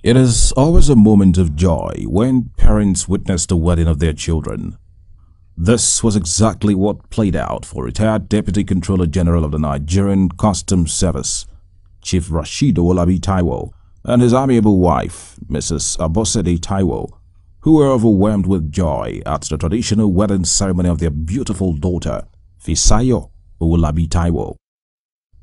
It is always a moment of joy when parents witness the wedding of their children. This was exactly what played out for retired Deputy Controller General of the Nigerian Customs Service, Chief Adewale Taiwo, and his amiable wife, Mrs. Taiwo, who were overwhelmed with joy at the traditional wedding ceremony of their beautiful daughter, Oluwafisayo Taiwo.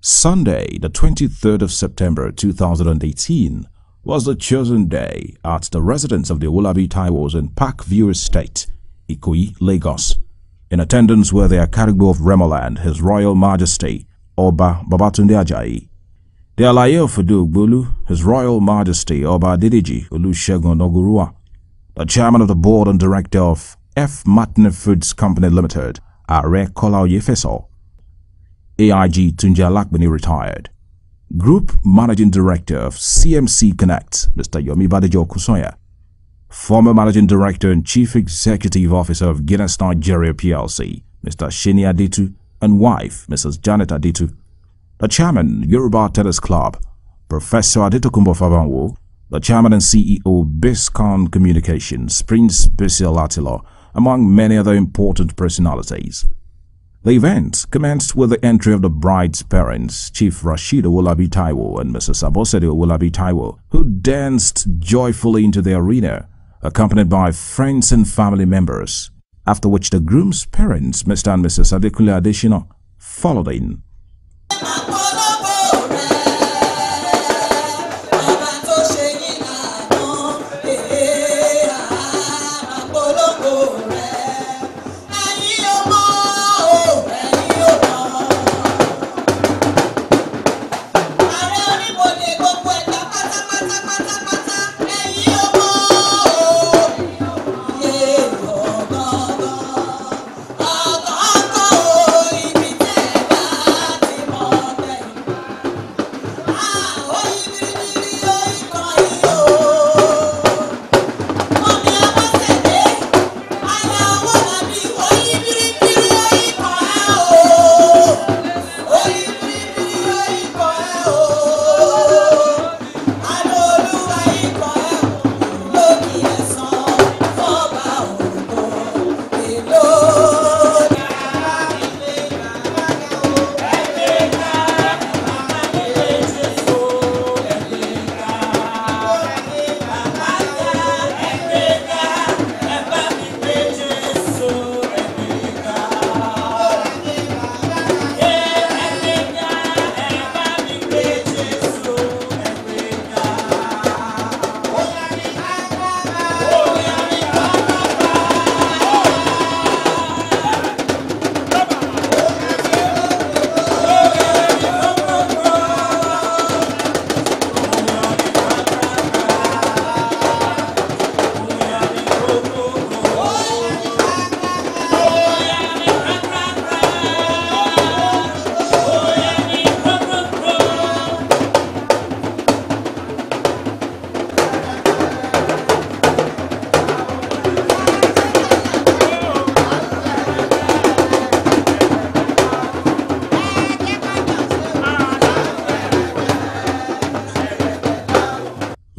Sunday, the 23rd of September 2018, was the chosen day at the residence of the Adewale Taiwos in Parkview Estate, Ikoyi, Lagos. In attendance were the Akarigbo of Remoland, His Royal Majesty, Oba Babatunde Ajayi, the Alaye of Ogbolu, His Royal Majesty, Oba Adedeji Olusegun Onogurua, the Chairman of the Board and Director of F. Martin Foods Company Limited, Are Kola Oyefeso, AIG Tunja Lakbini retired, Group Managing Director of CMC Connect, Mr. Yomi Badejo Kusoya, former Managing Director and Chief Executive Officer of Guinness Nigeria PLC, Mr. Shini Adetu, and wife, Mrs. Janet Adetu, the Chairman, Yoruba Tennis Club, Professor Adetokunbo Fabanwo, the Chairman and CEO, Biscon Communications, Prince Basil Atilo, among many other important personalities. The event commenced with the entry of the bride's parents, Chief Adewale Taiwo and Mrs. Adewale Taiwo, who danced joyfully into the arena, accompanied by friends and family members, after which the groom's parents, Mr. and Mrs. Adeshina, followed in.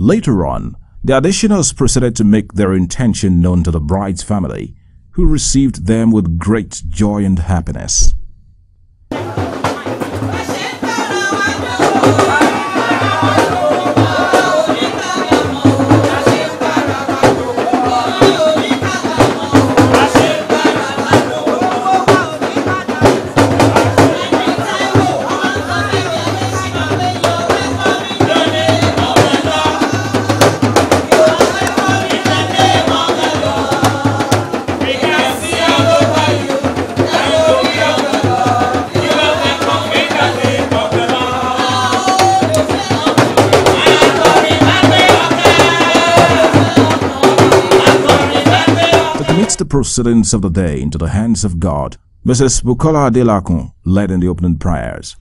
Later on, the Adeshinas proceeded to make their intention known to the bride's family, who received them with great joy and happiness. The proceedings of the day into the hands of God, Mrs. Bukola Adelakun led in the opening prayers.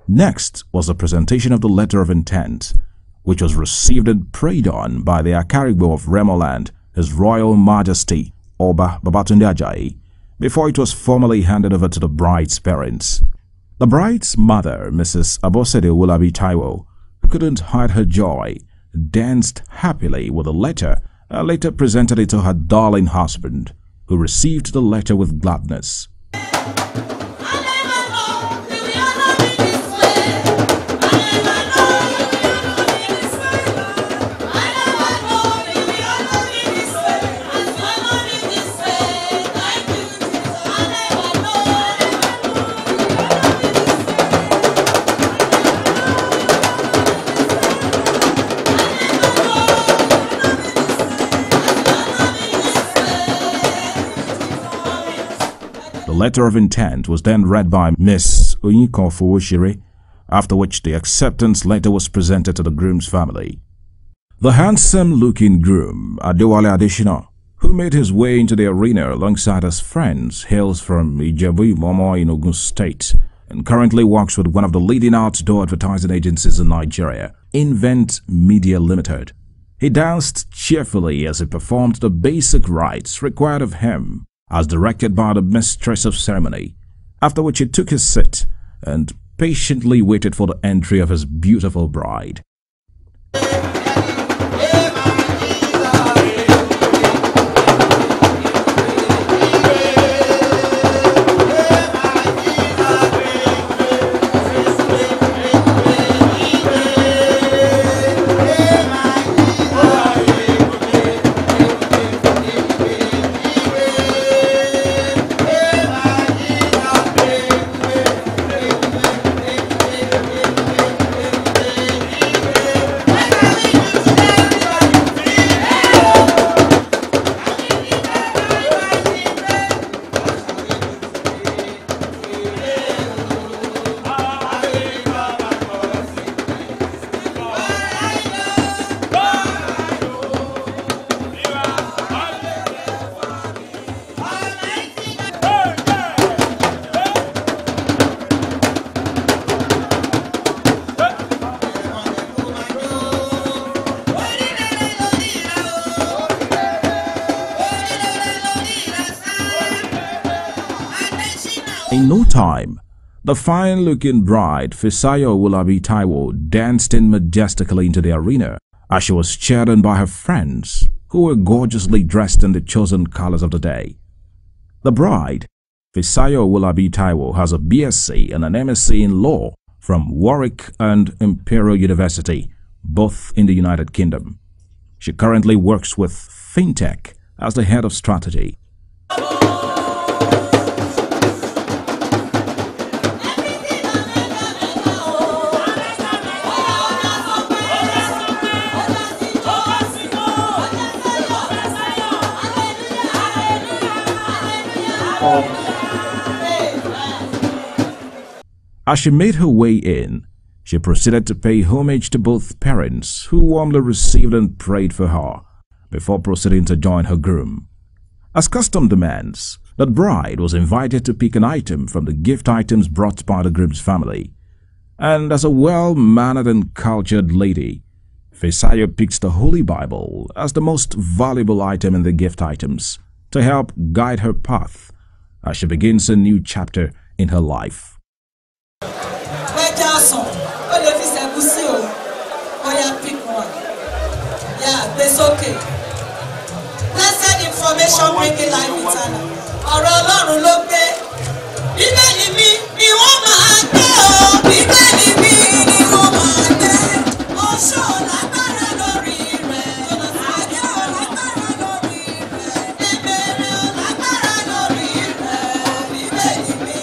Next was the presentation of the letter of intent, which was received and prayed on by the Akarigbo of Remoland, His Royal Majesty, Oba Babatunde Ajayi, before it was formally handed over to the bride's parents. The bride's mother, Mrs. Adewale Taiwo, who couldn't hide her joy, danced happily with the letter and later presented it to her darling husband, who received the letter with gladness. The letter of intent was then read by Miss Oyinkan, after which the acceptance letter was presented to the groom's family. The handsome-looking groom, Adewale Adeshina, who made his way into the arena alongside his friends, hails from Ijebu-Imomo in Ogun State and currently works with one of the leading outdoor advertising agencies in Nigeria, Invent Media Limited. He danced cheerfully as he performed the basic rites required of him, as directed by the mistress of ceremony, after which he took his seat and patiently waited for the entry of his beautiful bride. In no time, the fine-looking bride, Taiwo, danced in majestically into the arena as she was cheered on by her friends, who were gorgeously dressed in the chosen colors of the day. The bride, Taiwo, has a BSc and an MSc in law from Warwick and Imperial University, both in the United Kingdom. She currently works with FinTech as the head of strategy. As she made her way in, she proceeded to pay homage to both parents, who warmly received and prayed for her, before proceeding to join her groom. As custom demands, the bride was invited to pick an item from the gift items brought by the groom's family. And as a well-mannered and cultured lady, Fisayo picks the Holy Bible as the most valuable item in the gift items to help guide her path as she begins a new chapter in her life. It's okay. Blessed information making life eternal. Ọ̀rọ̀ Ọlọ́run ló gbé. Bíbélì mi ni wọ́n máa gbé o. Bíbélì mi ni wọ́n máa gbé. Oṣó lágbára lórí rẹ̀. Àjẹ́ ò lágbára lórí rẹ̀. Ebèrè ò lágbára lórí rẹ̀. Bíbélì mi.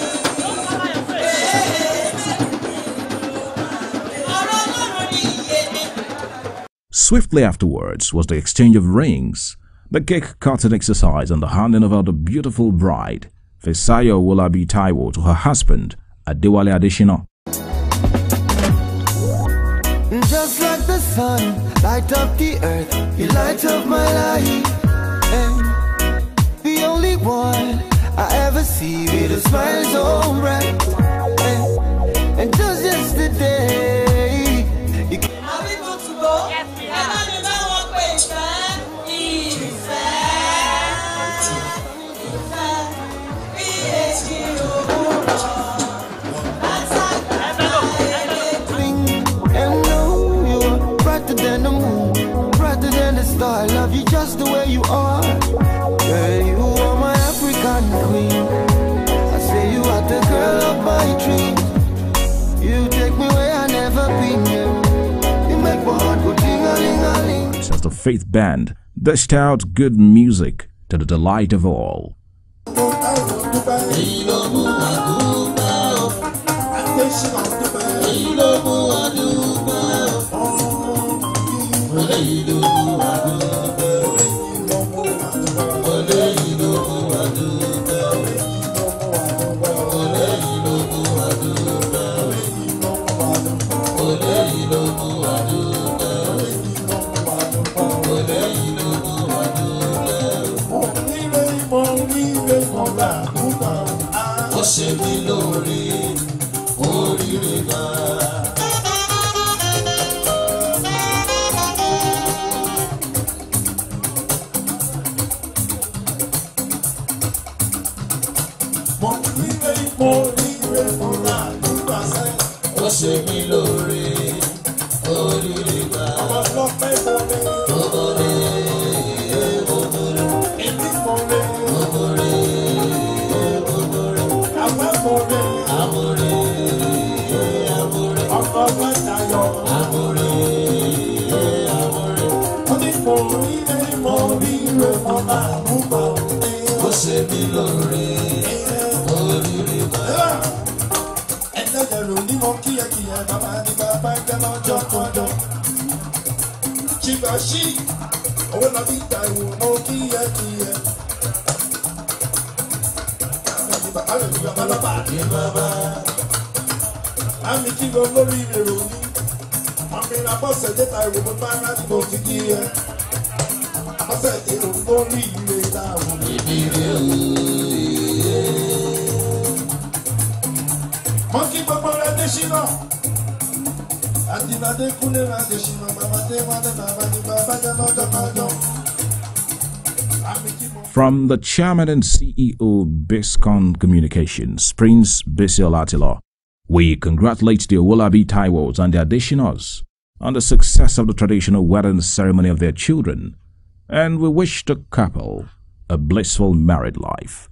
Ọ̀rọ̀ Ọlọ́run ni ìyè mi. Swiftly afterwards was the exchange of rings, the cake-cutting exercise, and the handing over the beautiful bride, Fisayo Taiwo, to her husband, Adewale Adeshina. Just like the sun, light up the earth, you light up my life. And the only one I ever see with a smile so bright. And just yesterday, you Are we good to go? Yes, we are. and know you're brighter than the moon. faith band dished out good music to the delight of all. From the chairman and CEO Biscon Communications, Prince Bisiol, we congratulate the Taiwos and the Adeshinas on the success of the traditional wedding ceremony of their children, and we wish the couple a blissful married life.